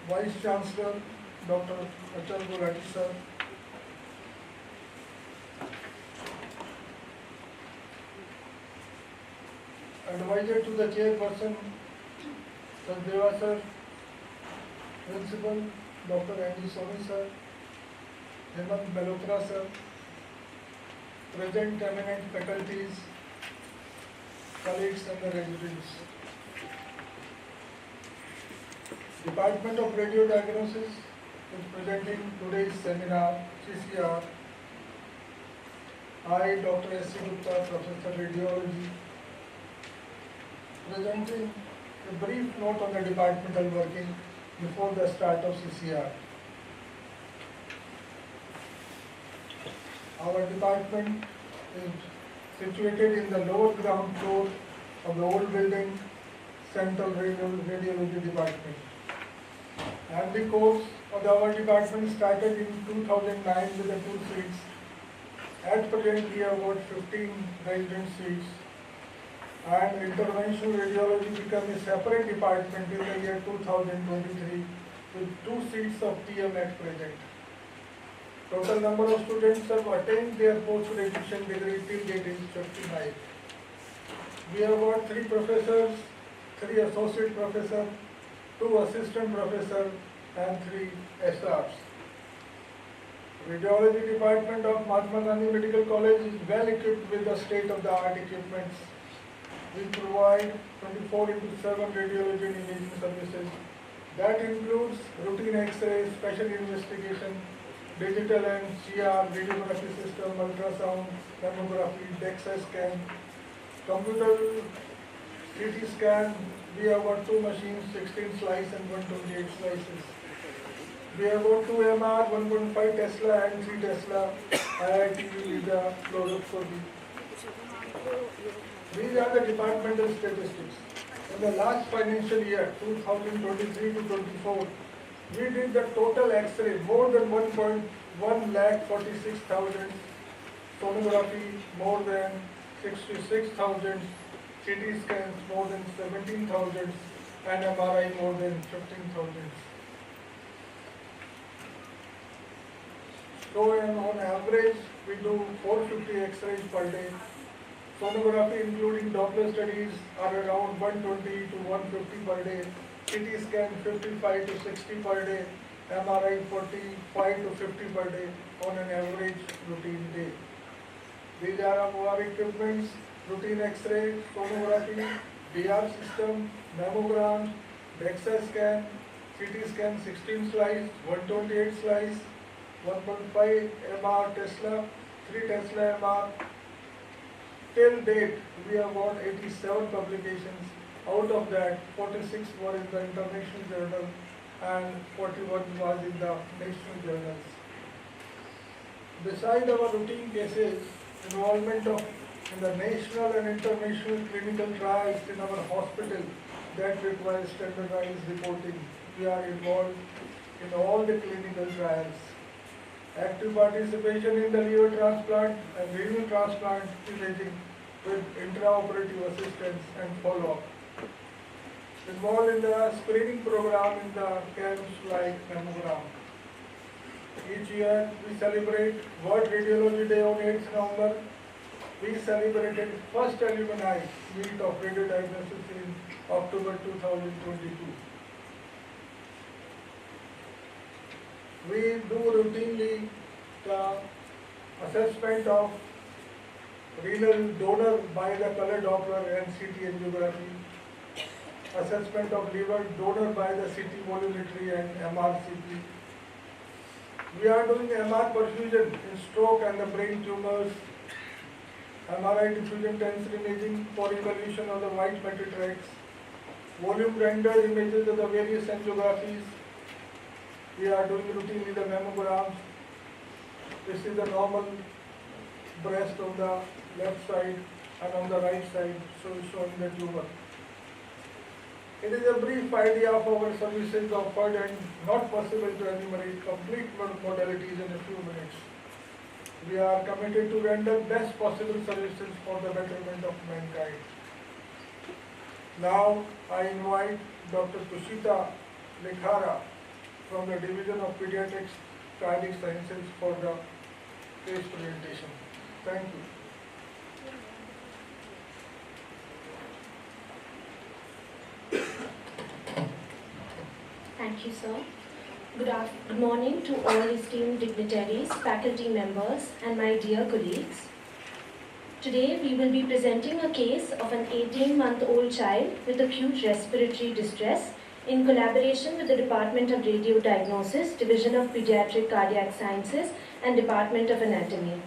Vice Chancellor Dr. Arzoo Yadav sir, Advisor to the Chairperson Sachdeva sir, Principal Dr. Andy Soni sir, Hemant Malhotra sir, present eminent faculties, colleagues and the residents. Department of Radio Diagnosis is presenting today's seminar, CCR. I, Dr. S.C. Gupta, Professor Radiology, presenting a brief note on the departmental working before the start of CCR. Our department is situated in the lower ground floor of the old building, Central Radiology Department. And the course of our department started in 2009 with the 2 seats. At present, we have got 15 resident seats. And interventional radiology became a separate department in the year 2023 with 2 seats of TM at present. Total number of students have attained their post-graduation degree till date is 59. We have got 3 professors, 3 associate professors, 2 assistant professors and 3 SRs. Radiology department of Mahatma Gandhi Medical College is well equipped with the state-of-the-art equipments. We provide 24/7 radiology and imaging services. That includes routine X-ray, special investigation, digital and CR, radiography system, ultrasound, mammography, DEXA scan, computer CT scan. We have got 2 machines, 16 slice and 128 slices. We have got 2 MR, 1.5 Tesla and 3 Tesla. IIT is the fluoroscopy. These are the departmental statistics. In the last financial year, 2023 to 24, we did the total X-ray more than 1.1 lakh 46,000, sonography more than 66,000, CT scans more than 17,000 and MRI more than 15,000. So on average, we do 450 X-rays per day. Sonography including Doppler studies are around 120 to 150 per day. CT scan 55 to 60 per day. MRI 45 to 50 per day on an average routine day. These are our equipments: routine X-ray, sonography, DR system, mammogram, DEXA scan, CT scan 16 slice, 128 slice, 1.5 MR Tesla, 3 Tesla MR. Till date, we have got 87 publications. Out of that, 46 were in the international journal and 41 was in the national journals. Besides our routine cases, involvement in the national and international clinical trials in our hospital that requires standardized reporting. We are involved in all the clinical trials. Active participation in the liver transplant and renal transplant imaging with intraoperative assistance and follow-up. Involved in the screening program in the camps like mammogram. Each year we celebrate World Radiology Day on 8th November. We celebrated first alumni meet of radiodiagnosis in October 2022. We do routinely the assessment of renal donor by the color Doppler and CT angiography, assessment of liver donor by the CT volumetry and MRCP. We are doing MR perfusion in stroke and the brain tumors, MRI diffusion tensor imaging for evaluation of the white matter tracts, volume rendered images of the various angiographies. We are doing routinely the mammograms. This is the normal breast on the left side and on the right side, so showing the tumor. It is a brief idea of our services offered and not possible to enumerate complete modalities in a few minutes. We are committed to render best possible services for the betterment of mankind. Now I invite Dr. Tushita Lakhera from the Division of Pediatrics, Cardiac Sciences for the case presentation. Thank you. Thank you, sir. Good morning to all esteemed dignitaries, faculty members, and my dear colleagues. Today, we will be presenting a case of an 18-month-old child with acute respiratory distress in collaboration with the Department of Radio Diagnosis, Division of Pediatric Cardiac Sciences, and Department of Anatomy.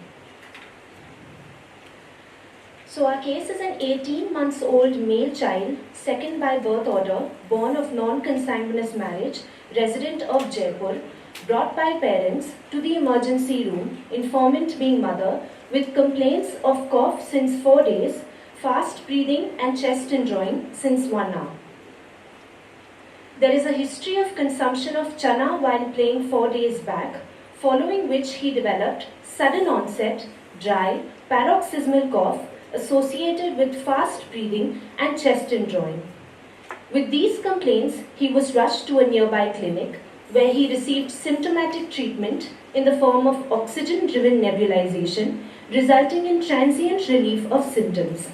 So our case is an 18-month-old male child, second by birth order, born of non-consanguineous marriage, resident of Jaipur, brought by parents to the emergency room, informant being mother, with complaints of cough since 4 days, fast breathing and chest indrawing since 1 hour. There is a history of consumption of chana while playing 4 days back, following which he developed sudden onset, dry, paroxysmal cough associated with fast breathing and chest indrawing. With these complaints, he was rushed to a nearby clinic where he received symptomatic treatment in the form of oxygen-driven nebulization, resulting in transient relief of symptoms.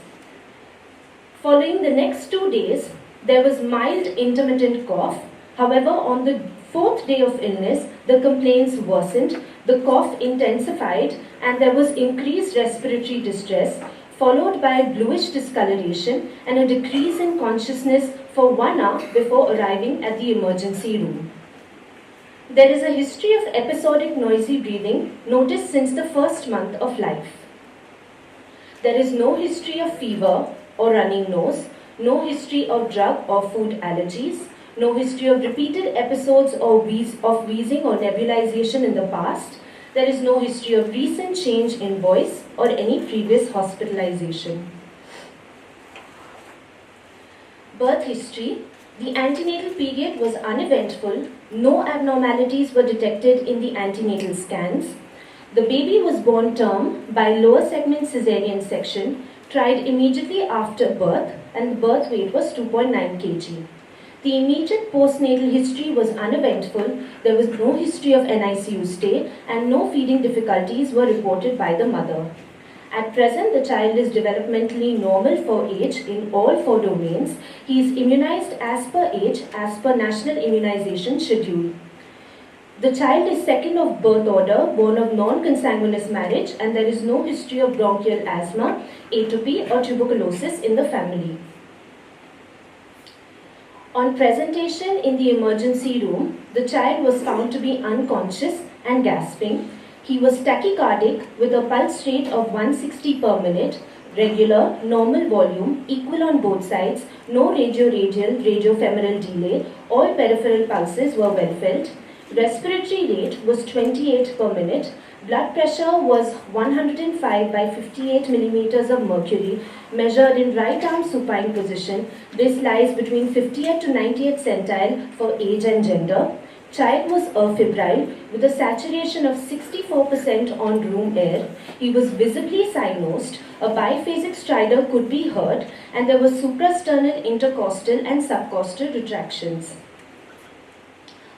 Following the next 2 days, there was mild intermittent cough. However, on the 4th day of illness, the complaints worsened, the cough intensified, and there was increased respiratory distress, followed by bluish discoloration and a decrease in consciousness for 1 hour before arriving at the emergency room. There is a history of episodic noisy breathing noticed since the first month of life. There is no history of fever or running nose, no history of drug or food allergies, no history of repeated episodes of wheezing or nebulization in the past. There is no history of recent change in voice or any previous hospitalization. Birth history. The antenatal period was uneventful. No abnormalities were detected in the antenatal scans. The baby was born term by lower segment cesarean section, tried immediately after birth, and the birth weight was 2.9 kg. The immediate postnatal history was uneventful. There was no history of NICU stay and no feeding difficulties were reported by the mother. At present, the child is developmentally normal for age in all 4 domains. He is immunized as per age, as per National Immunization Schedule. The child is second of birth order, born of non-consanguineous marriage, and there is no history of bronchial asthma, atopy, or tuberculosis in the family. On presentation in the emergency room, the child was found to be unconscious and gasping. He was tachycardic with a pulse rate of 160 per minute, regular, normal volume, equal on both sides, no radioradial, radiofemoral delay, all peripheral pulses were well felt. Respiratory rate was 28 per minute. Blood pressure was 105 by 58 millimeters of mercury, measured in right arm supine position. This lies between 50th to 90th centile for age and gender. Child was febrile with a saturation of 64% on room air. He was visibly cyanosed. A biphasic stridor could be heard, and there was suprasternal, intercostal, and subcostal retractions.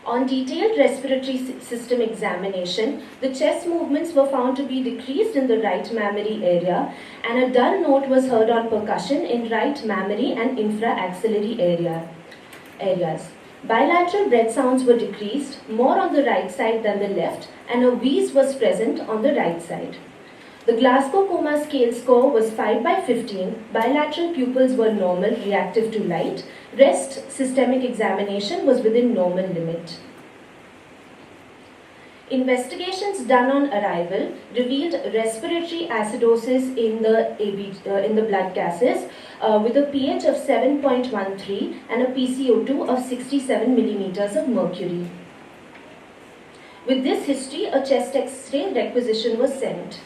On detailed respiratory system examination, the chest movements were found to be decreased in the right mammary area, and a dull note was heard on percussion in right mammary and infraaxillary areas. Bilateral breath sounds were decreased, more on the right side than the left, and a wheeze was present on the right side. The Glasgow Coma Scale score was 5 by 15. Bilateral pupils were normal, reactive to light. Rest systemic examination was within normal limit. Investigations done on arrival revealed respiratory acidosis in the blood gases with a pH of 7.13 and a PCO2 of 67 millimeters of mercury. With this history, a chest X-ray requisition was sent.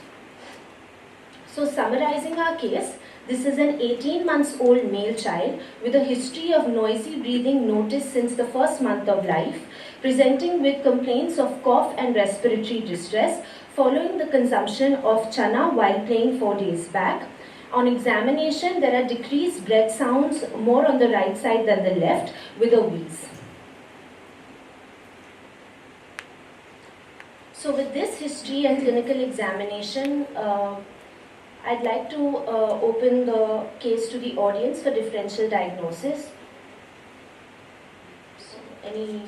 So summarizing our case, this is an 18-month-old male child with a history of noisy breathing noticed since the first month of life, presenting with complaints of cough and respiratory distress following the consumption of chana while playing 4 days back. On examination, there are decreased breath sounds more on the right side than the left with a wheeze. So with this history and clinical examination, I'd like to open the case to the audience for differential diagnosis. So any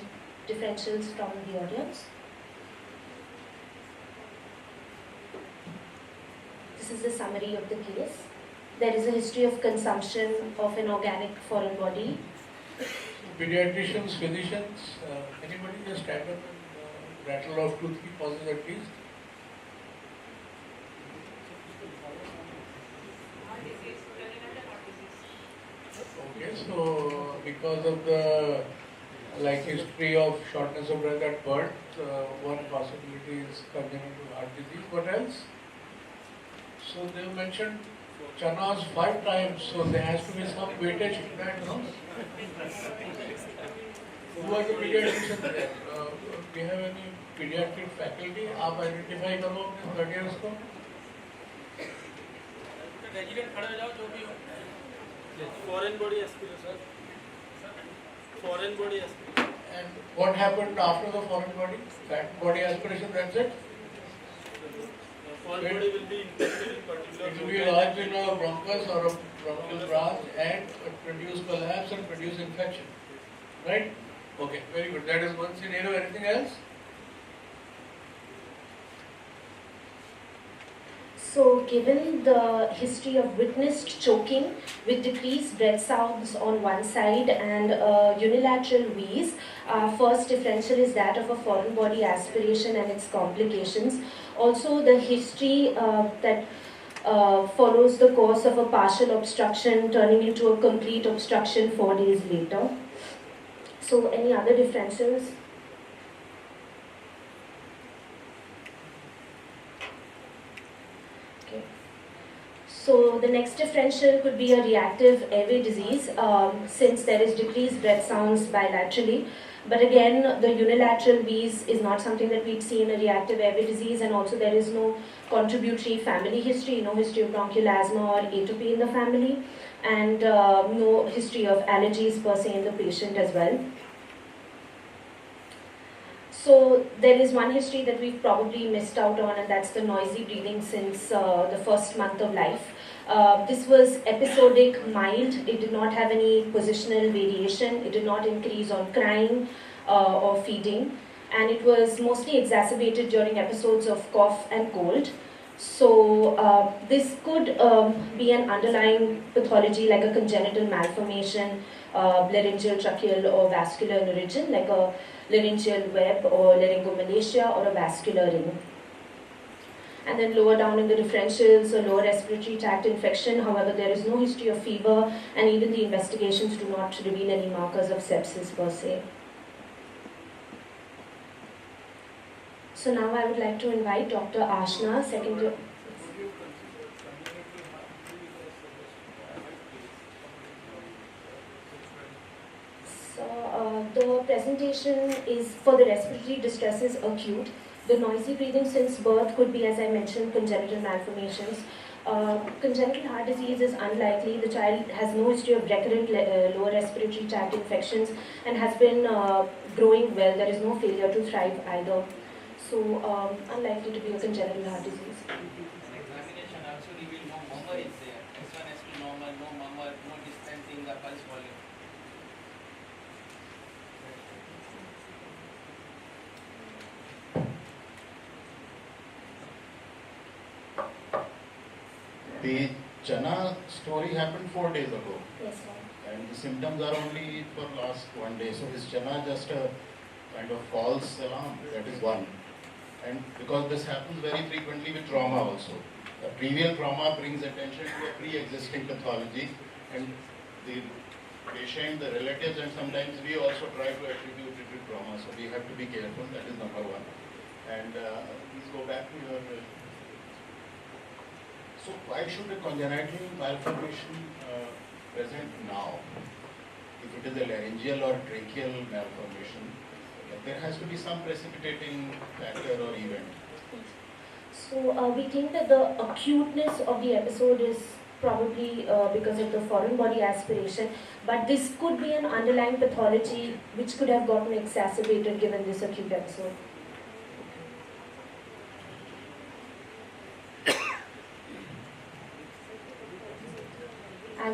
differentials from the audience? This is the summary of the case. There is a history of consumption of an organic foreign body. Pediatricians, physicians, anybody just stand up and rattle off 2-3 causes at least? Okay, so because of the history of shortness of breath at birth, one possibility is congenital heart disease. What else? So they mentioned chanas 5 times, so there has to be some weightage in that, no? Who are the pediatricians there? Do you have any pediatric faculty? आप identify करो अपने careers को. Resident खड़े हो जाओ जो भी हो. Foreign body aspiration. Foreign body aspiration. And what happened after the foreign body? That body aspiration, that's it? Foreign body will be infected in particular. It will be lodged in a bronchus or a bronchial branch and produce collapse and produce infection. Right? Okay, very good. That is one scenario. Anything else? So, given the history of witnessed choking with decreased breath sounds on one side and unilateral wheeze, first differential is that of a foreign body aspiration and its complications. Also, the history that follows the course of a partial obstruction turning into a complete obstruction 4 days later. So, any other differentials? So the next differential could be a reactive airway disease since there is decreased breath sounds bilaterally. But again, the unilateral wheeze is not something that we'd see in a reactive airway disease, and also there is no contributory family history, no history of bronchial asthma or atopy in the family, and no history of allergies per se in the patient as well. So there is one history that we've probably missed out on, and that's the noisy breathing since the first month of life. This was episodic, mild. It did not have any positional variation. It did not increase on crying or feeding. And it was mostly exacerbated during episodes of cough and cold. So this could be an underlying pathology like a congenital malformation, laryngeal, tracheal or vascular in origin, like a laryngeal web or laryngomalacia or a vascular ring. And then lower down in the differentials, a lower respiratory tract infection. However, there is no history of fever, and even the investigations do not reveal any markers of sepsis per se. So now I would like to invite Dr. Ashna, second. So the presentation is for the respiratory distress is acute. The noisy breathing since birth could be, as I mentioned, congenital malformations. Congenital heart disease is unlikely. The child has no history of recurrent lower respiratory tract infections and has been growing well. There is no failure to thrive either. So, unlikely to be a congenital heart disease. Examination also reveal no murmur is there. S1, S2 normal, no murmur, no distancing the pulse volume. The Chana story happened 4 days ago, Yes, sir. and the symptoms are only for last 1 day. So is Chana just a kind of false alarm? That is one. And because this happens very frequently with trauma also. A previous trauma brings attention to a pre-existing pathology, and the patient, the relatives, and sometimes we also try to attribute it to trauma. So we have to be careful. That is number one. And please go back to your. So why should a congenital malformation present now? If it is a laryngeal or tracheal malformation, there has to be some precipitating factor or event. So we think that the acuteness of the episode is probably because of the foreign body aspiration, but this could be an underlying pathology which could have gotten exacerbated given this acute episode.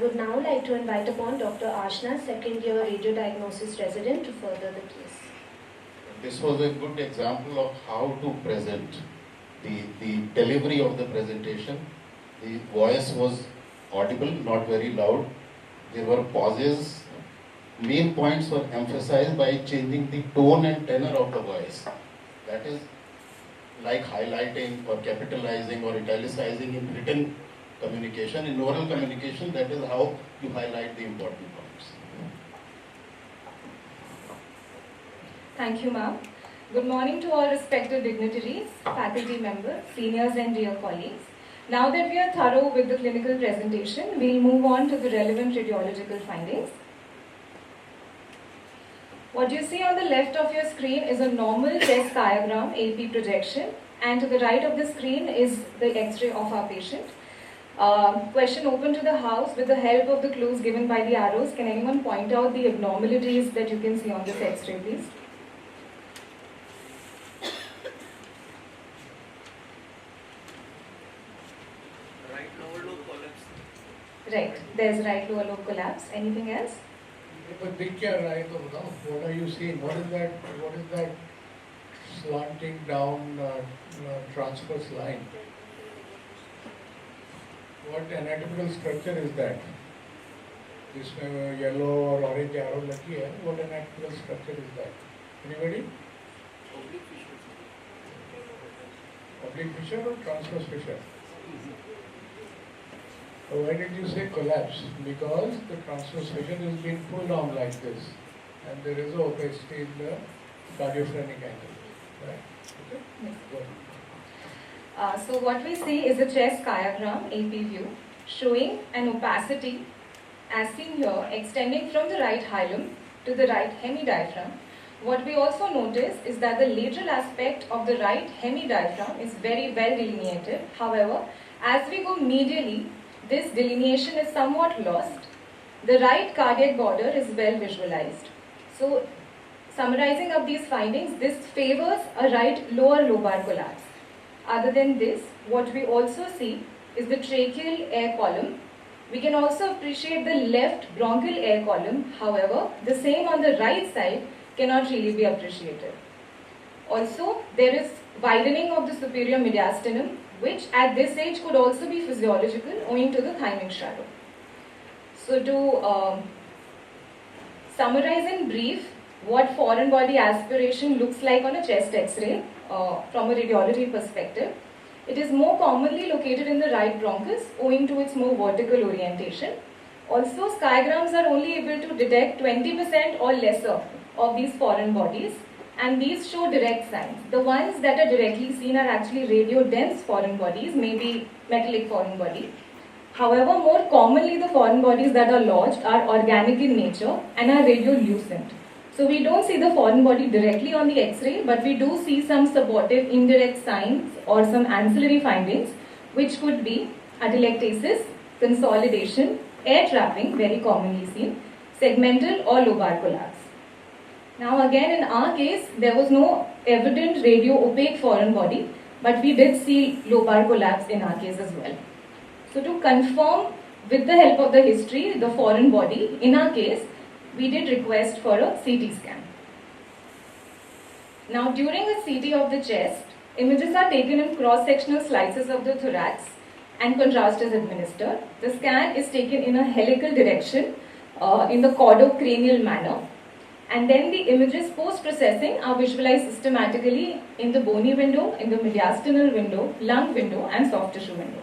would now like to invite upon Dr. Ashna, second year radiodiagnosis resident, to further the case. This was a good example of how to present the delivery of the presentation. The voice was audible, not very loud. There were pauses. Main points were emphasized by changing the tone and tenor of the voice. That is like highlighting or capitalizing or italicizing in written communication. In oral communication, that is how you highlight the important points. Thank you, ma'am. Good morning to all respected dignitaries, faculty members, seniors and dear colleagues. Now that we are thorough with the clinical presentation, we'll move on to the relevant radiological findings. What you see on the left of your screen is a normal chest diagram, AP projection, and to the right of the screen is the X-ray of our patient. Question open to the house. With the help of the clues given by the arrows, can anyone point out the abnormalities that you can see on this X-ray, please? Right lower lobe collapse. Right, there's right lower lobe collapse. Anything else? But what are you seeing? What is that? What is that slanting down transverse line? What anatomical structure is that? This yellow or orange arrow lucky hai. What anatomical structure is that? Anybody? Oblique fissure. Oblique fissure or transverse fissure? Why did you say collapse? Because the transverse fissure is being pulled down like this, and there is a opacity in the cardiophrenic angle. Right? Okay? Yes. Go ahead. So what we see is a chest diagram, AP view, showing an opacity as seen here, extending from the right hilum to the right hemidiaphragm. What we also notice is that the lateral aspect of the right hemidiaphragm is very well delineated. However, as we go medially, this delineation is somewhat lost. The right cardiac border is well visualized. So, summarizing up these findings, this favors a right lower lobar collapse. Other than this, what we also see is the tracheal air column. We can also appreciate the left bronchial air column. However, the same on the right side cannot really be appreciated. Also, there is widening of the superior mediastinum, which at this age could also be physiological owing to the thymic shadow. So to summarize in brief what foreign body aspiration looks like on a chest X-ray from a radiology perspective, it is more commonly located in the right bronchus owing to its more vertical orientation. Also, skygrams are only able to detect 20% or lesser of these foreign bodies, and these show direct signs. The ones that are directly seen are actually radio-dense foreign bodies, maybe metallic foreign body. However, more commonly the foreign bodies that are lodged are organic in nature and are radiolucent. So we don't see the foreign body directly on the X-ray, but we do see some supportive indirect signs or some ancillary findings, which could be atelectasis, consolidation, air trapping, very commonly seen, segmental or lobar collapse. Now again, in our case, there was no evident radio-opaque foreign body, but we did see lobar collapse in our case as well. So to confirm, with the help of the history, the foreign body, in our case, we did request for a CT scan. Now during a CT of the chest, images are taken in cross-sectional slices of the thorax and contrast is administered. The scan is taken in a helical direction in the caudocranial manner. And then the images post-processing are visualized systematically in the bony window, in the mediastinal window, lung window and soft tissue window.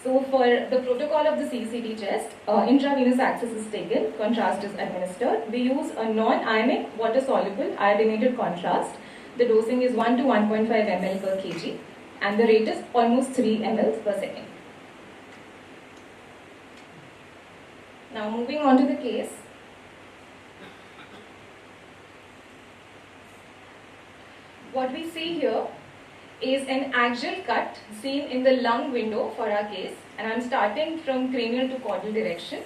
So for the protocol of the CCT chest, intravenous access is taken, contrast is administered. We use a non-ionic, water-soluble, iodinated contrast. The dosing is 1 to 1.5 ml per kg and the rate is almost 3 ml per second. Now moving on to the case. What we see here is an axial cut seen in the lung window for our case, and I'm starting from cranial to caudal direction.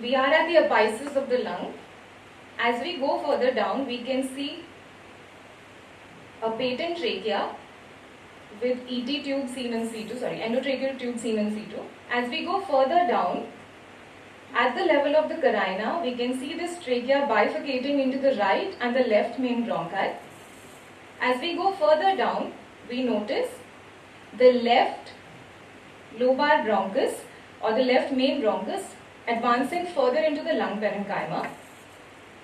We are at the apices of the lung. As we go further down, we can see a patent trachea with ET tube seen in situ, endotracheal tube seen in situ. As we go further down, At the level of the carina, we can see this trachea bifurcating into the right and the left main bronchi. As we go further down, we notice the left lobar bronchus or the left main bronchus advancing further into the lung parenchyma.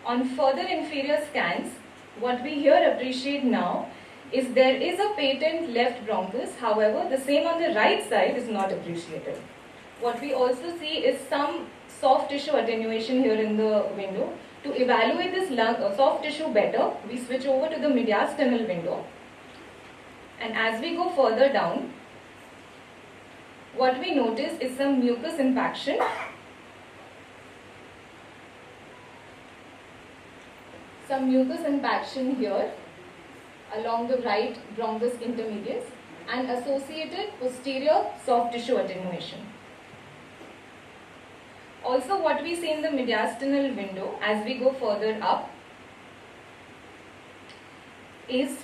On further inferior scans, what we here appreciate now is there is a patent left bronchus, however the same on the right side is not appreciated. What we also see is some soft tissue attenuation here in the window. To evaluate this soft tissue better, we switch over to the mediastinal window. And as we go further down, what we notice is some mucus impaction. Some mucus impaction here along the right bronchus intermedius and associated posterior soft tissue attenuation. Also, what we see in the mediastinal window as we go further up is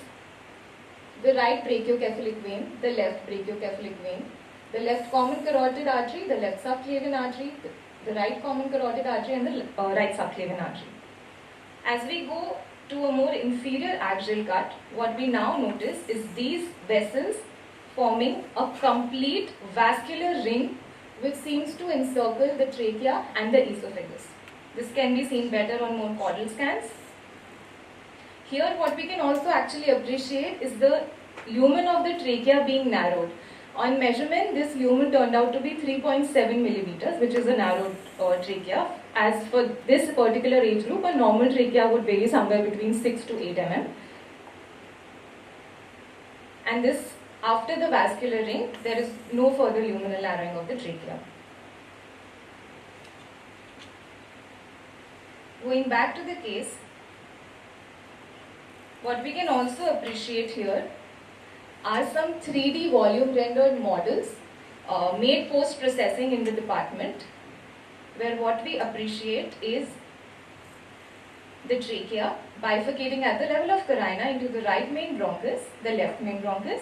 the right brachiocephalic vein, the left brachiocephalic vein, the left common carotid artery, the left subclavian artery, the right common carotid artery and the right subclavian artery. As we go to a more inferior axial cut, what we now notice is these vessels forming a complete vascular ring which seems to encircle the trachea and the esophagus. This can be seen better on more caudal scans. Here what we can also actually appreciate is the lumen of the trachea being narrowed. On measurement, this lumen turned out to be 3.7 millimeters, which is a narrowed trachea. As for this particular age group, a normal trachea would vary somewhere between 6 to 8 mm. And this, after the vascular ring, there is no further luminal narrowing of the trachea. Going back to the case, what we can also appreciate here are some 3D volume rendered models made post-processing in the department, where what we appreciate is the trachea bifurcating at the level of carina into the right main bronchus, the left main bronchus.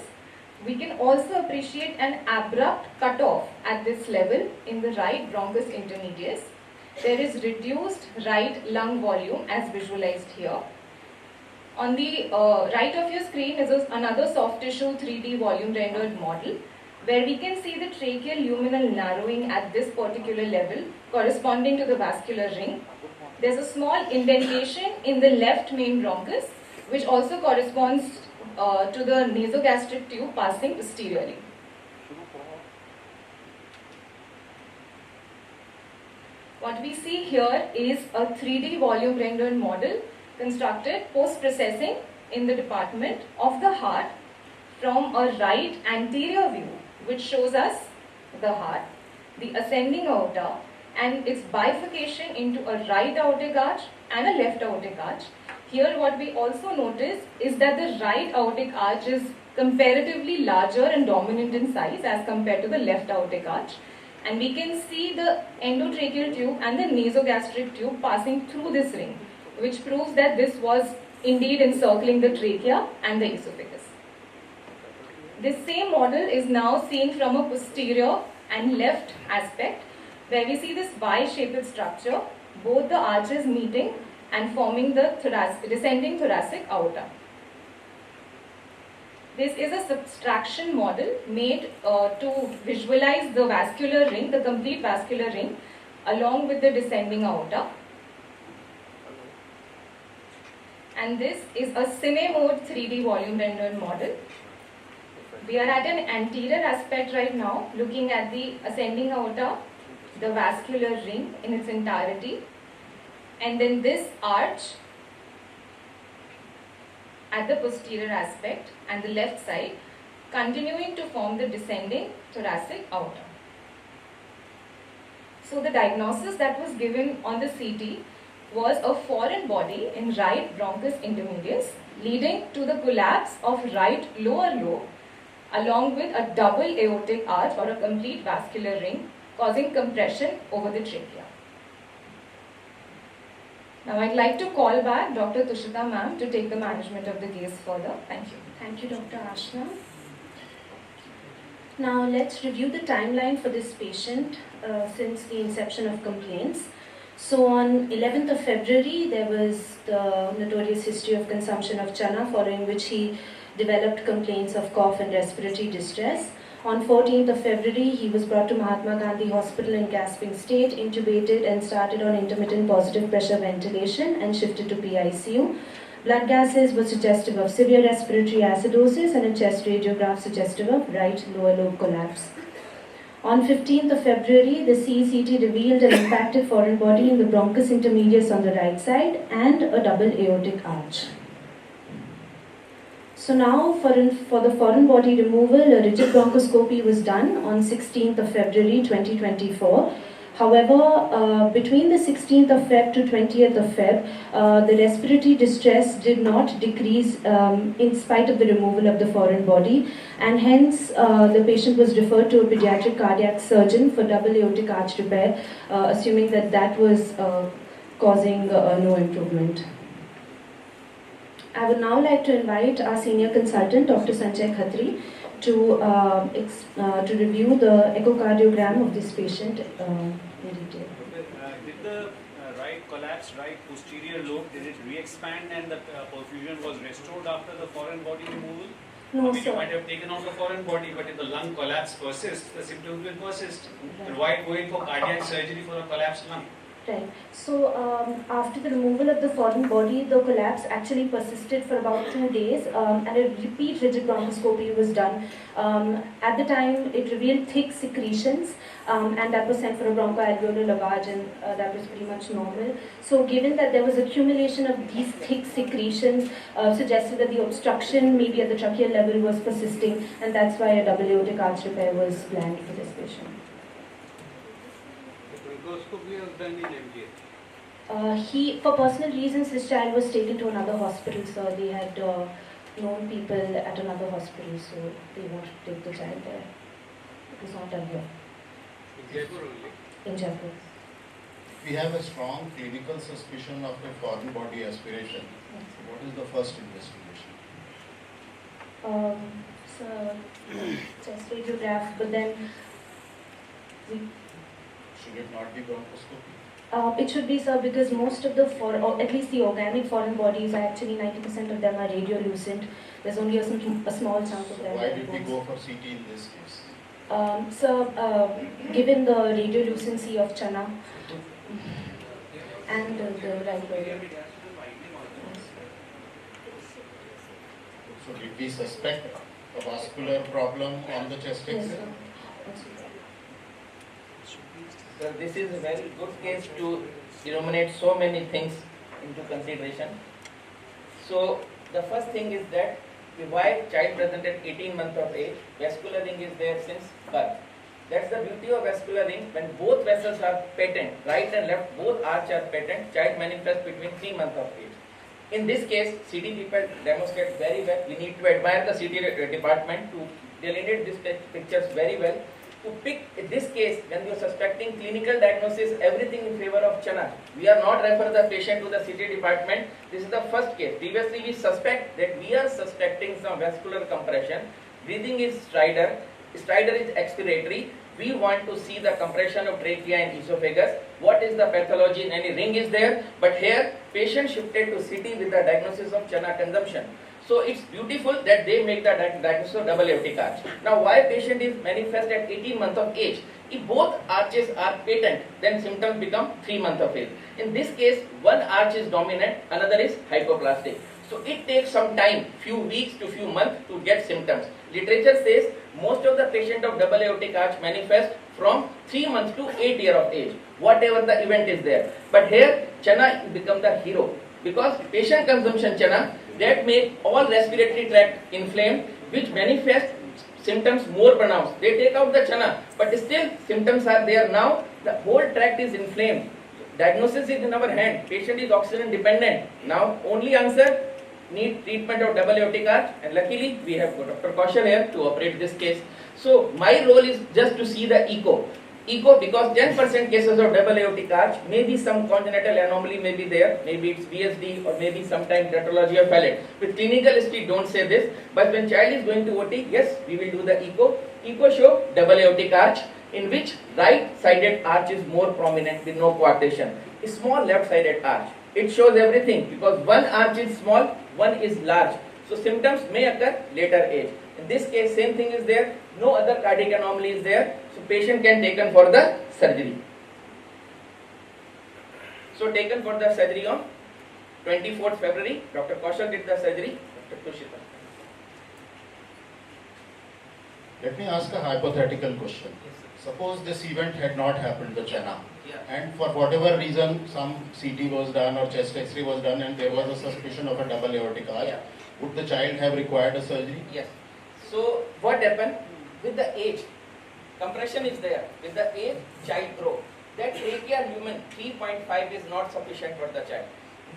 We can also appreciate an abrupt cutoff at this level in the right bronchus intermedius. There is reduced right lung volume as visualized here. On the right of your screen is another soft tissue 3D volume rendered model where we can see the tracheal luminal narrowing at this particular level corresponding to the vascular ring. There's a small indentation in the left main bronchus which also corresponds to the nasogastric tube passing posteriorly. What we see here is a 3D volume rendered model constructed post-processing in the department of the heart from a right anterior view which shows us the heart, the ascending aorta and its bifurcation into a right aortic arch and a left aortic arch. Here what we also notice is that the right aortic arch is comparatively larger and dominant in size as compared to the left aortic arch. And we can see the endotracheal tube and the nasogastric tube passing through this ring, which proves that this was indeed encircling the trachea and the esophagus. This same model is now seen from a posterior and left aspect, where we see this Y-shaped structure, both the arches meeting and forming the descending thoracic aorta. This is a subtraction model made to visualize the vascular ring, the complete vascular ring, along with the descending aorta. And this is a cine mode 3D volume rendered model. We are at an anterior aspect right now, looking at the ascending aorta, the vascular ring in its entirety, and then this arch at the posterior aspect and the left side, continuing to form the descending thoracic aorta. So the diagnosis that was given on the CT was a foreign body in right bronchus intermedius, leading to the collapse of right lower lobe along with a double aortic arch or a complete vascular ring, causing compression over the trachea. Now I'd like to call back Dr. Tushita ma'am to take the management of the case further. Thank you. Thank you, Dr. Ashna. Now let's review the timeline for this patient since the inception of complaints. So on 11th of February, there was the notorious history of consumption of chana, following which he developed complaints of cough and respiratory distress. On 14th of February, he was brought to Mahatma Gandhi Hospital in gasping state, intubated and started on intermittent positive pressure ventilation and shifted to PICU. Blood gases were suggestive of severe respiratory acidosis and a chest radiograph suggestive of right lower lobe collapse. On 15th of February, the CECT revealed an impacted foreign body in the bronchus intermedius on the right side and a double aortic arch. So now for the foreign body removal, a rigid bronchoscopy was done on 16th of February 2024. However, between the 16th of Feb to 20th of Feb, the respiratory distress did not decrease in spite of the removal of the foreign body, and hence the patient was referred to a pediatric cardiac surgeon for double aortic arch repair, assuming that that was causing no improvement. I would now like to invite our senior consultant, Dr. Sanjay Khatri, to review the echocardiogram of this patient in detail. Did the right collapse, right posterior lobe, did it re-expand and the perfusion was restored after the foreign body removal? No, You sir. might have taken out the foreign body, but if the lung collapse persists, the symptoms will persist. Right. And why going for cardiac surgery for a collapsed lung? Right. So after the removal of the foreign body, the collapse actually persisted for about 2 days, and a repeat rigid bronchoscopy was done. At the time, it revealed thick secretions, and that was sent for a bronchoalveolar lavage, and that was pretty much normal. So given that there was accumulation of these thick secretions, suggested that the obstruction maybe at the tracheal level was persisting, and that's why a double aortic arch repair was planned for this patient. Bronchoscopy was done in MGH. For personal reasons, his child was taken to another hospital, so they had known people at another hospital, so they wanted to take the child there. It was not done here, In Jaipur only. in Jaipur. We have a strong clinical suspicion of a foreign body aspiration. What is the first investigation? So, chest radiograph, but then Should it not be bronchoscopy? it should be, sir, because most of the or at least the organic foreign bodies are actually 90% of them are radiolucent. There's only a small chunk of So them. why that did we bones. go for CT in this case? Given the radiolucency of chana and the right lobe. So did we suspect a vascular problem on the chest Yes, X-ray? sir. So this is a very good case to illuminate so many things into consideration. So the first thing is that why child presented 18 months of age, vascular ring is there since birth. That's the beauty of vascular ring. When both vessels are patent, right and left, both arch are patent, child manifests between 3 months of age. In this case, CT people demonstrate very well. We need to admire the CT department to delineate these pictures very well. To pick in this case, when we are suspecting clinical diagnosis, everything in favor of chana. We are not refer the patient to the CT department. This is the first case. Previously, we suspect that we are suspecting some vascular compression. Breathing is stridor. Stridor is expiratory. We want to see the compression of trachea and esophagus. What is the pathology? Any ring is there, but here patient shifted to CT with the diagnosis of chana consumption. So it's beautiful that they make the diagnosis of double aortic arch. Now why patient is manifest at 18 months of age? If both arches are patent, then symptoms become 3 months of age. In this case, one arch is dominant, another is hypoplastic. So it takes some time, few weeks to few months to get symptoms. Literature says most of the patient of double aortic arch manifest from 3 months to 8 years of age, whatever the event is there. But here, chana become the hero because patient consumption chana that make all respiratory tract inflamed, which manifest symptoms more pronounced. They take out the chana, but still symptoms are there. Now the whole tract is inflamed. Diagnosis is in our hand. Patient is oxygen dependent. Now only answer, need treatment of double aortic arch, and luckily we have got Dr. Kaushal here to operate this case. So my role is just to see the echo. Echo, because 10% cases of double aortic arch, maybe some congenital anomaly may be there, maybe it's VSD or maybe sometimes tetralogy of palate. With clinical history, don't say this, but when child is going to OT, yes, we will do the echo. Echo show double aortic arch, in which right-sided arch is more prominent with no coarctation. A small left-sided arch. It shows everything because one arch is small, one is large. So symptoms may occur later age. In this case, same thing is there. No other cardiac anomaly is there. So patient can taken for the surgery. So taken for the surgery on 24th February. Dr. Kaushal did the surgery. Dr. Tushita. Let me ask a hypothetical question. Suppose this event had not happened, the Chana, and for whatever reason some CT was done or chest X-ray was done and there was a suspicion of a double aortic arch, would the child have required a surgery? Yes. So what happened with the age? Compression is there. With the age, child grow. That trachea lumen 3.5 is not sufficient for the child.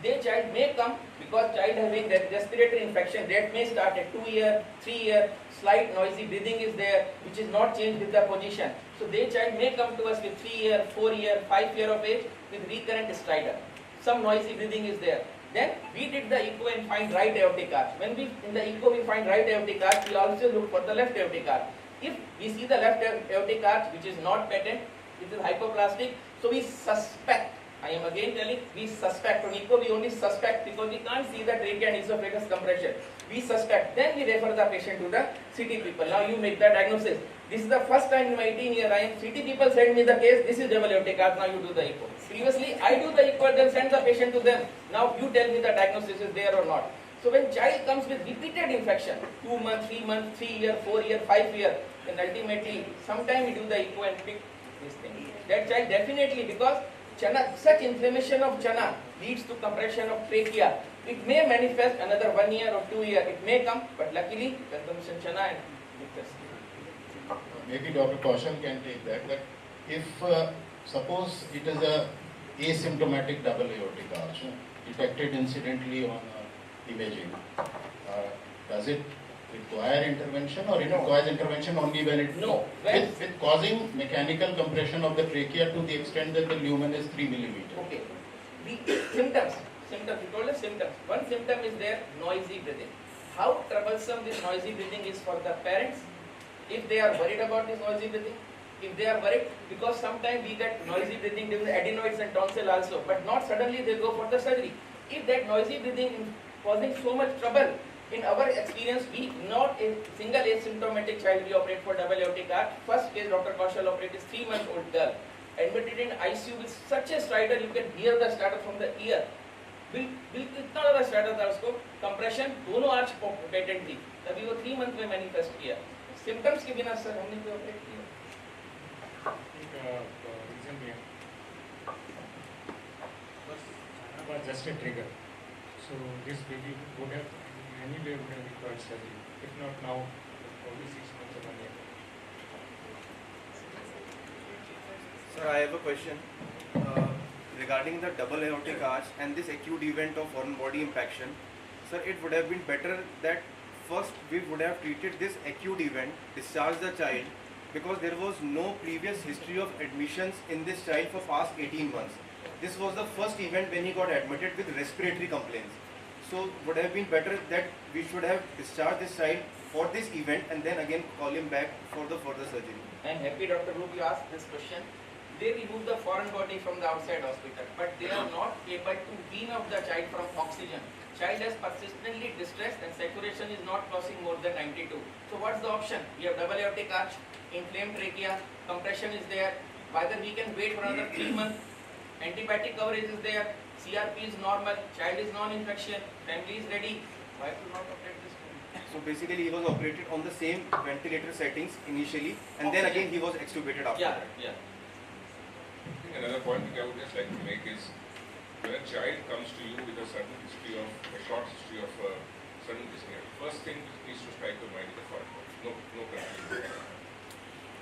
The child may come because child having that respiratory infection that may start at 2 year, 3 year, slight noisy breathing is there which is not changed with the position. So the child may come to us with 3 year, 4 year, 5 year of age with recurrent stridor. Some noisy breathing is there. Then we did the echo and find right aortic arch. When we in the echo we find right aortic arch, we also look for the left aortic arch. If we see the left aortic arch which is not patent, it is hypoplastic, so we suspect. I am again telling, we suspect. On echo we only suspect because we can't see the trachea and esophagus compression. We suspect. Then we refer the patient to the CT people. Now you make the diagnosis. This is the first time in my 18 year I am CT people send me the case. This is double aortic arch. Now you do the echo. Previously I do the echo and then send the patient to them. Now you tell me the diagnosis is there or not. So when child comes with repeated infection, 2 months, 3 months, 3 year, 4 year, 5 year, then ultimately sometime we do the echo and pick this thing. That child definitely, because Chana, such inflammation of Chana leads to compression of trachea. It may manifest another 1 year or 2 year. It may come, but luckily consumption Chana and maybe Dr. Kaushal can take that. That if suppose it is a asymptomatic double aortic arch detected incidentally on imaging, does it require intervention or it requires intervention only when it with causing mechanical compression of the trachea to the extent that the lumen is 3 millimeter? Okay. The symptoms, you told us symptoms. One symptom is there, noisy breathing. How troublesome this noisy breathing is for the parents, if they are worried about this noisy breathing, if they are worried, because sometimes we get noisy breathing during the adenoids and tonsil also, but not suddenly they go for the surgery. If that noisy breathing is causing so much trouble, in our experience, we not a single asymptomatic child we operate for double aortic arch. First case Dr. Kaushal operated is 3-month-old girl, admitted in ICU with such a stridor, you can hear the stridor from the ear. कितना ज़्यादा stridor था उसको, compression, दोनों arch patent थी, तभी वो 3 month में manifest किया. Symptoms के बिना सर हमने कोई operate किया. Reason was just a trigger. So this baby would have anyway would have required surgery. If not now, probably 6 months or 1 year. Sir, I have a question regarding the double aortic arch and this acute event of foreign body impaction. Sir, it would have been better that first we would have treated this acute event, discharged the child, because there was no previous history of admissions in this child for past 18 months. This was the first event when he got admitted with respiratory complaints. So would have been better that we should have discharged this child for this event and then again call him back for the further surgery. I am happy Dr. Ruby asked this question. They remove the foreign body from the outside hospital, but they are not able to wean off the child from oxygen. Child is persistently distressed and saturation is not crossing more than 92. So what's the option? We have double aortic arch, inflamed trachea, compression is there. Whether we can wait for another 3 months, antibiotic coverage is there, CRP is normal, child is non-infection, family is ready. Why to not operate this? So basically he was operated on the same ventilator settings initially and then again he was extubated after that. I think another point which I would just like to make is when a child comes to you with a certain history of, a short history of certain dyspnea, first thing which needs to strike your mind is the foreign body. No confusion.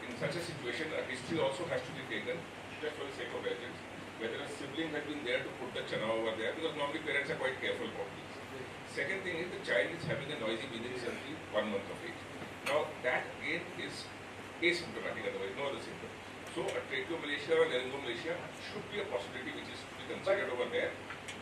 In such a situation, a history also has to be taken just for the sake of evidence, whether a sibling had been there to put the chana over there, because normally parents are quite careful about this. Second thing is the child is having a noisy breathing since 1 month of age. Now that again is asymptomatic, otherwise no other symptom. So a tracheomalacia or laryngomalacia should be a possibility which is to be considered over there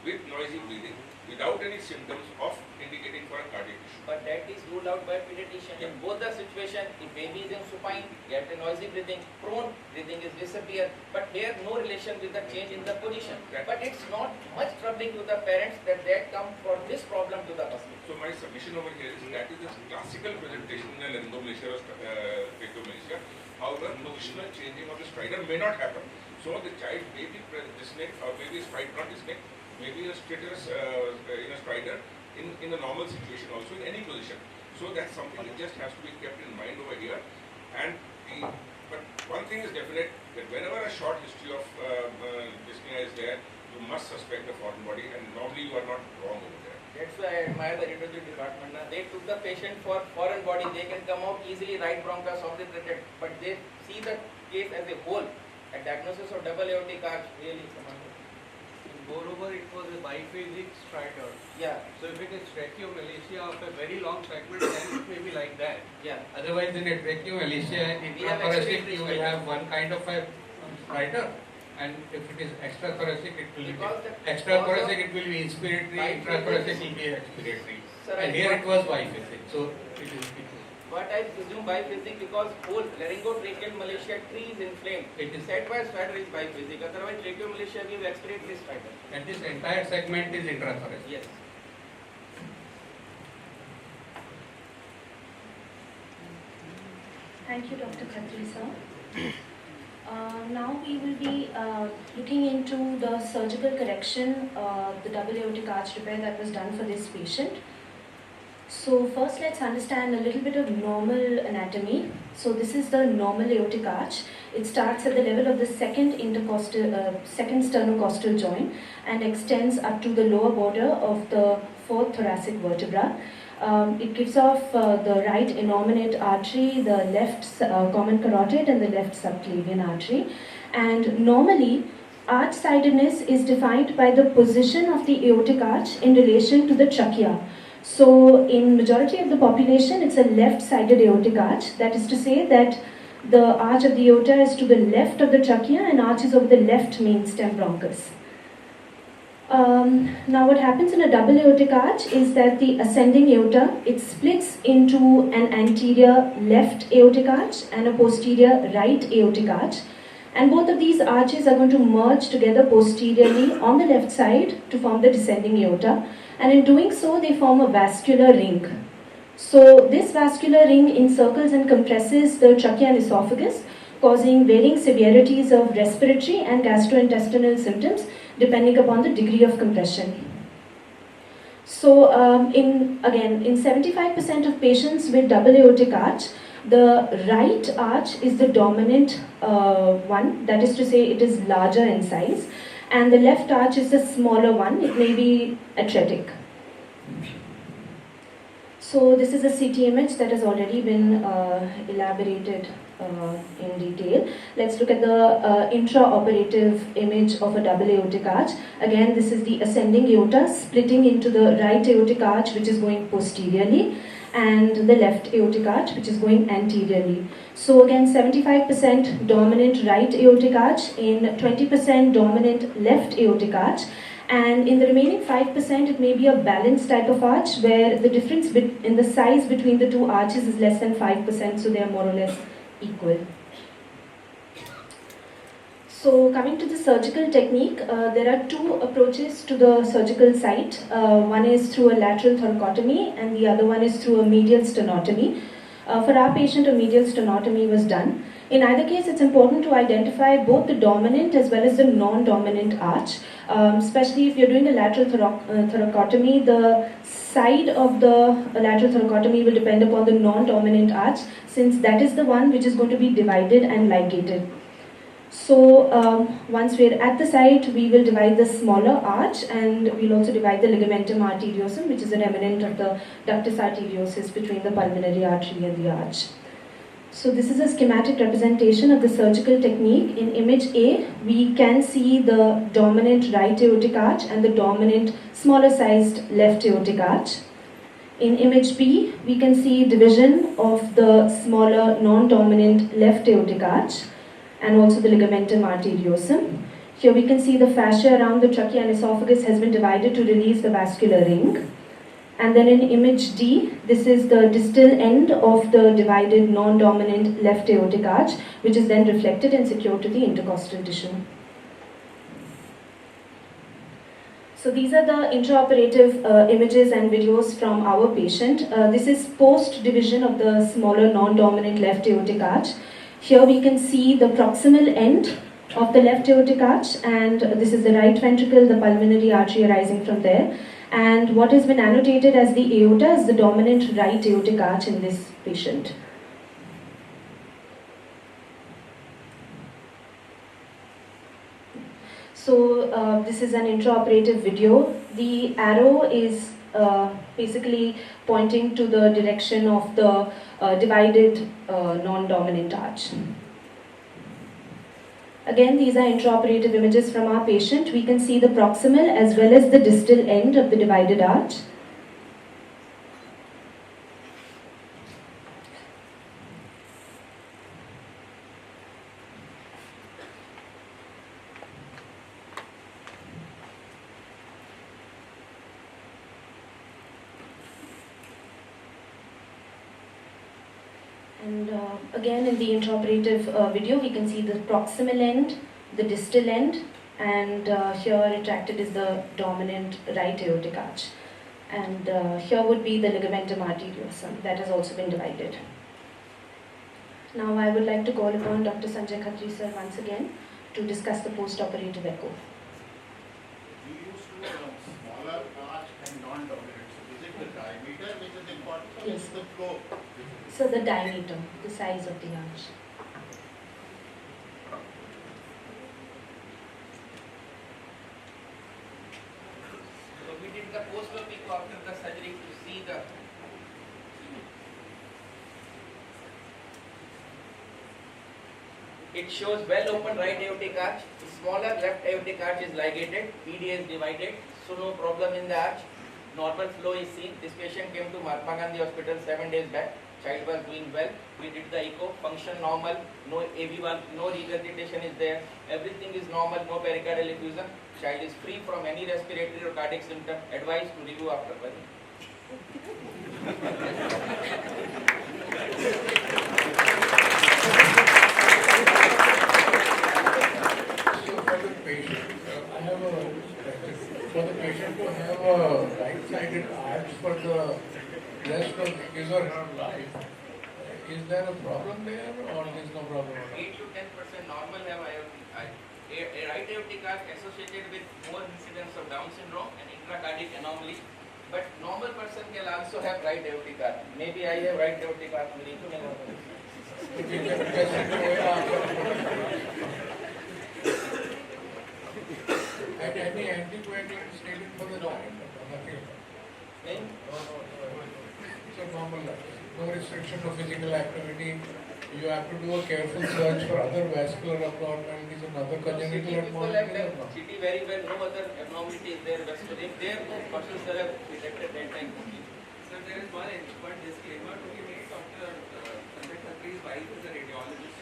with noisy breathing without any symptoms of indicating for a cardiac issue. But that is ruled out by pediatrician. In both the situation, if baby is in supine, get a noisy breathing, prone breathing is disappear. But here no relation with the change in the position. But it's not much troubling to the parents that they come for this problem to the hospital. So my submission over here is that is a classical presentation in a laryngomalacia or tracheomalacia. However, positional changing of the stridor may not happen. So the child may be dyspneic or maybe not dyspneic, maybe a status in a stridor in a normal situation also in any position. So that's something that just has to be kept in mind over here. And but one thing is definite, that whenever a short history of dyspnea is there, you must suspect a foreign body, and normally you are not wrong over there. That's why I admire the radiology department. They took the patient for foreign body. They can come out easily, right bronchus, obliterated, but they see the case as a whole. A diagnosis of double aortic arch really commanded. Moreover, it was a biphasic stridor. Yeah. So if it is tracheomalacia of a very long segment, then it may be like that. Yeah. Otherwise, in a tracheomalacia, intrathoracic, you will have one kind of a stridor. And if it is extrathoracic, it will be extrathoracic, it will be inspiratory, intrathoracic will be expiratory. And here it was biphasic, so it is. But I presume biphasic because whole laryngotracheal malacia tree is inflamed. It is said by stridor is biphasic. Otherwise, tracheomalacia gives expiratory stridor. And this entire segment is intrathoracic. Yes. Thank you, Dr. Khatri sir. Now we will be looking into the surgical correction, the double aortic arch repair that was done for this patient. So first let's understand a little bit of normal anatomy. So this is the normal aortic arch. It starts at the level of the second sternocostal joint and extends up to the lower border of the fourth thoracic vertebra. It gives off the right innominate artery, the left common carotid and the left subclavian artery. And normally, arch-sidedness is defined by the position of the aortic arch in relation to the trachea. So in majority of the population, it's a left-sided aortic arch. That is to say that the arch of the aorta is to the left of the trachea and arches over the left main stem bronchus. Now what happens in a double aortic arch is that the ascending aorta, it splits into an anterior left aortic arch and a posterior right aortic arch. And both of these arches are going to merge together posteriorly on the left side to form the descending aorta. And in doing so, they form a vascular ring. So this vascular ring encircles and compresses the trachea and esophagus, causing varying severities of respiratory and gastrointestinal symptoms depending upon the degree of compression. So in 75% of patients with double aortic arch, the right arch is the dominant one, that is to say it is larger in size, and the left arch is the smaller one, it may be atretic. So this is a CT image that has already been elaborated in detail. Let's look at the intraoperative image of a double aortic arch. Again, this is the ascending aorta splitting into the right aortic arch, which is going posteriorly, and the left aortic arch, which is going anteriorly. So again, 75% dominant right aortic arch, in 20% dominant left aortic arch, and in the remaining 5% it may be a balanced type of arch where the difference in the size between the two arches is less than 5%, so they are more or less equal. So coming to the surgical technique, there are two approaches to the surgical site. One is through a lateral thoracotomy and the other one is through a medial sternotomy. For our patient, a medial sternotomy was done. In either case, it's important to identify both the dominant as well as the non-dominant arch. Especially if you're doing a lateral thoracotomy, the side of the lateral thoracotomy will depend upon the non-dominant arch, since that is the one which is going to be divided and ligated. So once we're at the site, we will divide the smaller arch and we'll also divide the ligamentum arteriosum, which is a remnant of the ductus arteriosus between the pulmonary artery and the arch. So this is a schematic representation of the surgical technique. In image A, we can see the dominant right aortic arch and the dominant smaller sized left aortic arch. In image B, we can see division of the smaller non-dominant left aortic arch and also the ligamentum arteriosum. Here we can see the fascia around the trachea and esophagus has been divided to release the vascular ring. And then in image D, this is the distal end of the divided non-dominant left aortic arch, which is then reflected and secured to the intercostal tissue. So these are the intraoperative images and videos from our patient. This is post-division of the smaller non-dominant left aortic arch. Here we can see the proximal end of the left aortic arch, and this is the right ventricle, the pulmonary artery arising from there. And what has been annotated as the aorta is the dominant right aortic arch in this patient. So this is an intraoperative video. The arrow is basically pointing to the direction of the divided non-dominant arch. Again, these are intraoperative images from our patient. We can see the proximal as well as the distal end of the divided arch. And again, in the intraoperative video, we can see the proximal end, the distal end, and here retracted is the dominant right aortic arch. And here would be the ligamentum arteriosum that has also been divided. Now I would like to call upon Dr. Sanjay Khatri sir once again to discuss the post-operative echo. You used to smaller arch and non-dominant. So is it the diameter which is important, or Yes. is it the flow? So the diameter, the size of the arch. So we did the post-op echo after the surgery to see the. It shows well open right aortic arch. The smaller left aortic arch is ligated. PDA is divided, so no problem in the arch. Normal flow is seen. This patient came to Mahatma Gandhi Hospital 7 days back. Child was doing well. We did the echo, function normal, no AV valve, no regurgitation is there. Everything is normal, no pericardial effusion. Child is free from any respiratory or cardiac symptom. Advised to review after birth. So for the patient, I have a question. For the patient to have a right-sided arch for the rest of his or her life, is there a problem there or there is no problem at all? 8 to 10% normal have a right aortic arch associated with more incidence of Down syndrome and intracardiac anomaly. But normal person can also have right aortic arch. Maybe I have right aortic arch. And any anticoagulant needed for the child? Nothing. So normal life. No restriction of physical activity. You have to do a careful search for other vascular abnormalities and other congenital abnormalities. CT very well, no other abnormality is there. But if there, persons have detected that time only. So there is one disclaimer to be made. Dr. Sanjay Khatri's wife is a radiologist.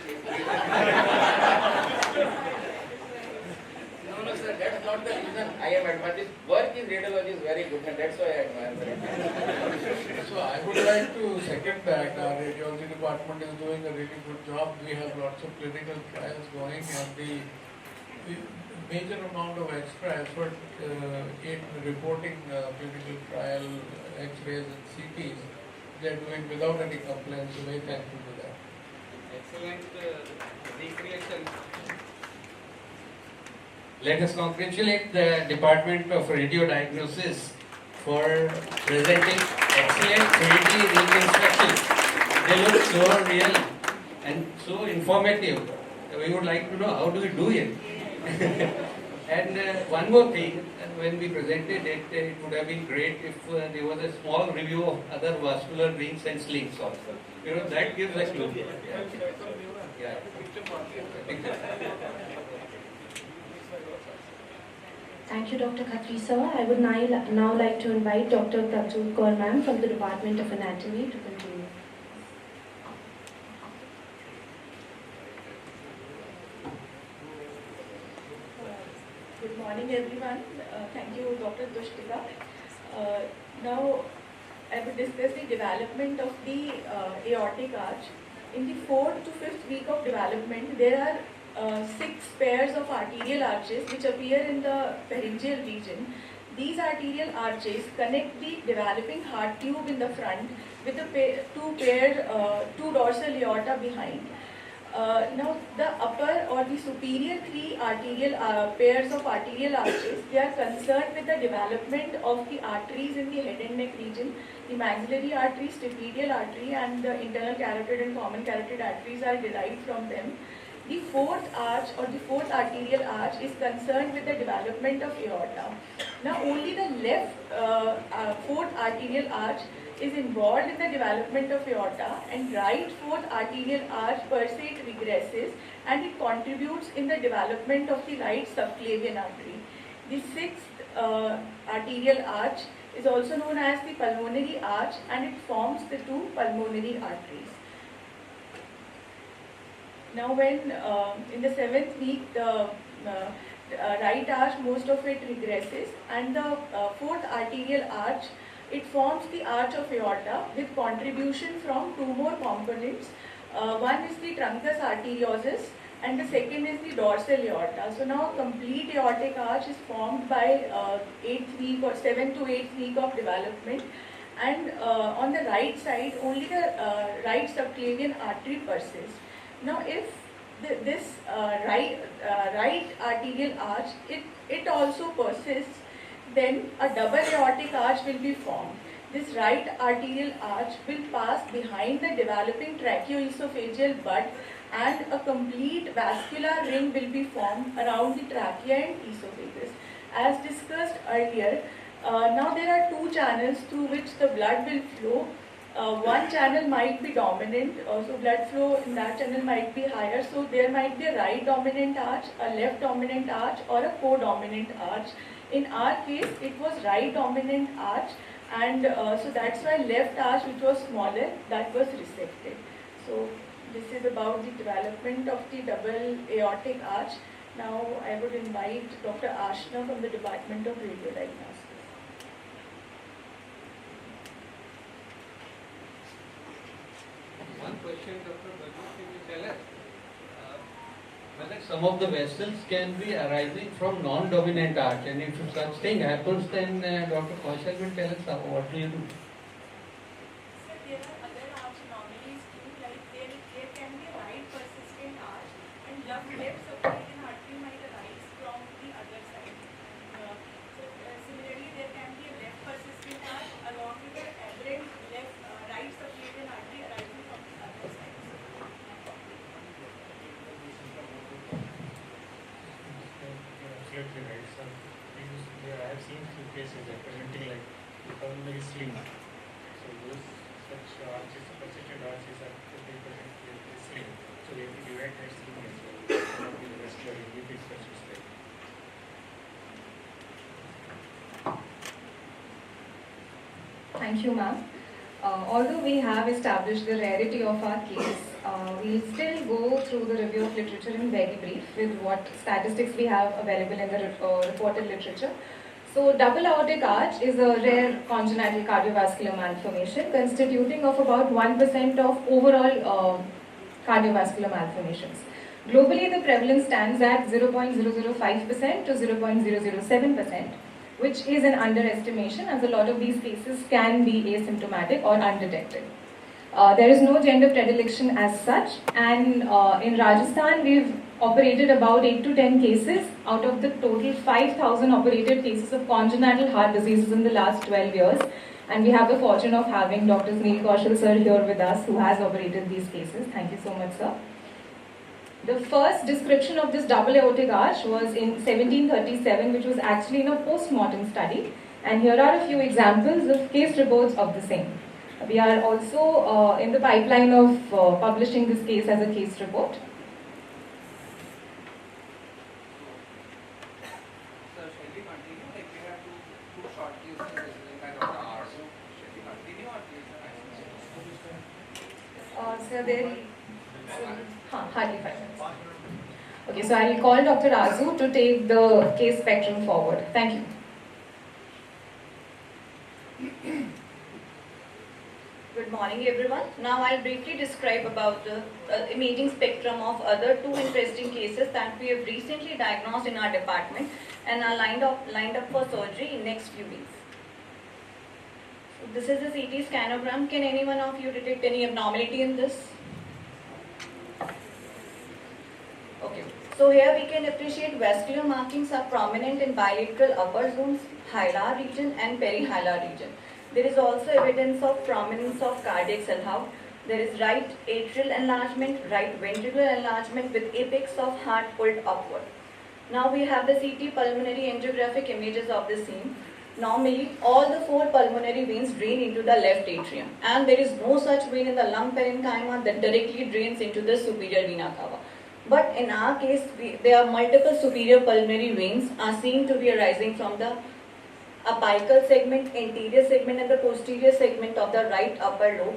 No, sir, that's not the reason I am admired. His work in radiology is very good, and that's why I admire him. So I would like to second that. Our radiology department is doing a really good job. We have lots of clinical trials going, and the major amount of extra effort in reporting clinical trial X-rays and CTs, they are doing without any complaints. So very thankful to that. Excellent recreation. Let us congratulate the Department of Radiodiagnosis for presenting excellent 3D reconstruction. They look so real and so informative. We would like to know how do we do it. And one more thing, when we presented it, it would have been great if there was a small review of other vascular rings and slings also. You know, that gives a clue. Yeah. Thank you, Dr. Khatri sir. I would now like to invite Dr. Pratul Kaur ma'am from the Department of Anatomy to continue. Good morning, everyone. Thank you, Dr. Tushita. Now, I will discuss the development of the aortic arch. In the 4th to 5th week of development, there are 6 pairs of arterial arches which appear in the pharyngeal region. These arterial arches connect the developing heart tube in the front with the two dorsal aorta behind. Now, the upper or the superior 3 arterial pairs of arterial arches, they are concerned with the development of the arteries in the head and neck region. The maxillary artery, stapedial artery, and the internal carotid and common carotid arteries are derived from them. The 4th arch or the 4th arterial arch is concerned with the development of aorta. Now, only the left 4th arterial arch is involved in the development of aorta, and right 4th arterial arch per se it regresses and it contributes in the development of the right subclavian artery. The 6th arterial arch is also known as the pulmonary arch, and it forms the 2 pulmonary arteries. Now, when in the 7th week the right arch, most of it regresses, and the 4th arterial arch, it forms the arch of aorta with contribution from 2 more components. One is the truncus arteriosus and the second is the dorsal aorta. So now complete aortic arch is formed by 8th week or 7th to 8th week of development, and on the right side only the right subclavian artery persists. Now, if this right arterial arch, it also persists, then a double aortic arch will be formed. This right arterial arch will pass behind the developing tracheoesophageal bud, and a complete vascular ring will be formed around the trachea and esophagus. As discussed earlier, now there are 2 channels through which the blood will flow. One channel might be dominant, so blood flow in that channel might be higher, so there might be a right dominant arch, a left dominant arch, or a co-dominant arch. In our case, it was right dominant arch, and so that's why left arch, which was smaller, that was resected. So this is about the development of the double aortic arch. Now I would invite Dr. Ashna from the Department of Radiodiagnostics. One question, Dr. Bajaj, can you tell us whether some of the vessels can be arising from non-dominant arch, and if such thing happens, then Dr. Kaushal will tell us what do you do? So there are other arch anomalies too, like there can be a right persistent arch, and left subclavian artery might arise from the other side. Similarly, there can be a left persistent arch along with an aberrant right subclavian artery arising from the other side. Absolutely right, sir. I have seen few cases representing like pulmonary sling. So those such arches, persistent arches are representing sling. So we have to divide that sling as well. Not the vascular if it's such a sling. Thank you, ma'am. Although we have established the rarity of our case, we'll still go through the review of literature in very brief with what statistics we have available in the reported literature. So, double aortic arch is a rare congenital cardiovascular malformation constituting of about 1% of overall cardiovascular malformations. Globally, the prevalence stands at 0.005% to 0.007%. Which is an underestimation, as a lot of these cases can be asymptomatic or undetected. There is no gender predilection as such, and in Rajasthan we've operated about 8 to 10 cases out of the total 5,000 operated cases of congenital heart diseases in the last 12 years, and we have the fortune of having Dr. Sunil Kaushal sir here with us who has operated these cases. Thank you so much, sir. The first description of this double aortic arch was in 1737, which was actually in a post-mortem study. And here are a few examples of case reports of the same. We are also in the pipeline of publishing this case as a case report. Sir, shall we continue? Like we have two short cases by Dr. Arzoo. Shall we continue or please? Hardly 5 minutes. Okay, so I will call Dr. Arzoo to take the case spectrum forward. Thank you. Good morning, everyone. Now I'll briefly describe about the imaging spectrum of other two interesting cases that we have recently diagnosed in our department and are lined up for surgery in next few weeks. So this is a CT scanogram. Can any one of you detect any abnormality in this? Okay. So here we can appreciate vascular markings are prominent in bilateral upper zones, hilar region and perihilar region. There is also evidence of prominence of cardiac cell house. There is right atrial enlargement, right ventricular enlargement with apex of heart pulled upward. Now we have the CT pulmonary angiographic images of the same. Normally, all the four pulmonary veins drain into the left atrium, and there is no such vein in the lung parenchyma that directly drains into the superior vena cava. But in our case, there are multiple superior pulmonary veins are seen to be arising from the apical segment, anterior segment and the posterior segment of the right upper lobe,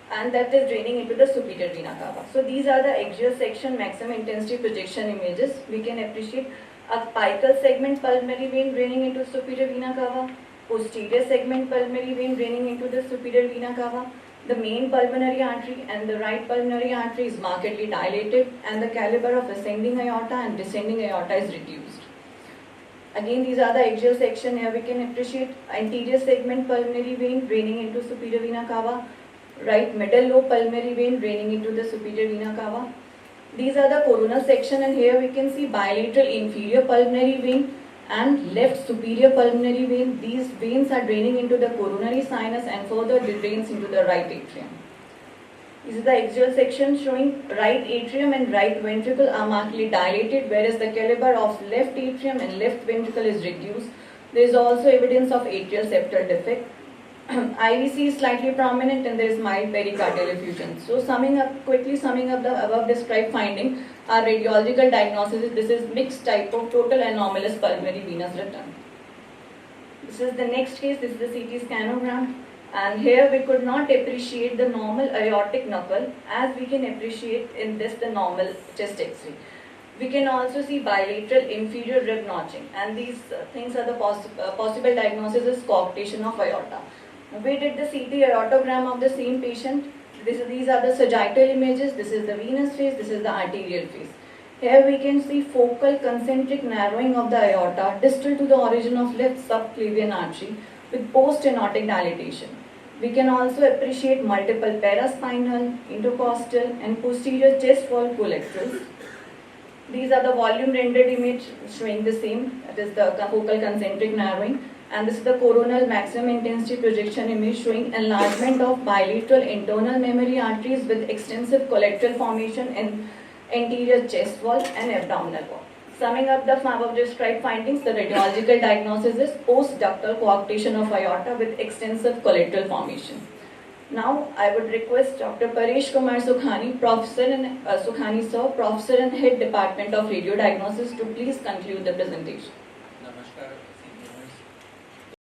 and that is draining into the superior vena cava. So these are the axial section maximum intensity projection images. We can appreciate apical segment pulmonary vein draining into superior vena cava, posterior segment pulmonary vein draining into the superior vena cava. The main pulmonary artery and the right pulmonary artery is markedly dilated, and the caliber of ascending aorta and descending aorta is reduced. Again, these are the axial section. Here we can appreciate anterior segment pulmonary vein draining into superior vena cava, right middle lobe pulmonary vein draining into the superior vena cava. These are the coronal section, and here we can see bilateral inferior pulmonary vein and left superior pulmonary vein. These veins are draining into the coronary sinus and further drains into the right atrium. This is the axial section showing right atrium and right ventricle are markedly dilated, whereas the caliber of left atrium and left ventricle is reduced. There is also evidence of atrial septal defect. IVC is slightly prominent and there is mild pericardial effusion. So quickly summing up the above described finding, our radiological diagnosis, this is mixed type of total anomalous pulmonary venous return. This is the next case, this is the CT scanogram. And here we could not appreciate the normal aortic knuckle as we can appreciate in this the normal chest X-ray. We can also see bilateral inferior rib notching, and these things are the possible diagnosis is coarctation of aorta. We did the CT aortogram of the same patient. These are the sagittal images, this is the venous phase, this is the arterial phase. Here we can see focal concentric narrowing of the aorta distal to the origin of left subclavian artery with post-aortic dilatation. We can also appreciate multiple paraspinal, intercostal and posterior chest wall collaterals. These are the volume rendered image showing the same, that is the focal concentric narrowing, and this is the coronal maximum intensity projection image showing enlargement of bilateral internal mammary arteries with extensive collateral formation in anterior chest wall and abdominal wall. Summing up the above described findings, the radiological diagnosis is post-ductal coarctation of aorta with extensive collateral formation. Now, I would request Dr. Paresh Kumar Sukhani, Professor and Head Department of Radiodiagnosis, to please conclude the presentation.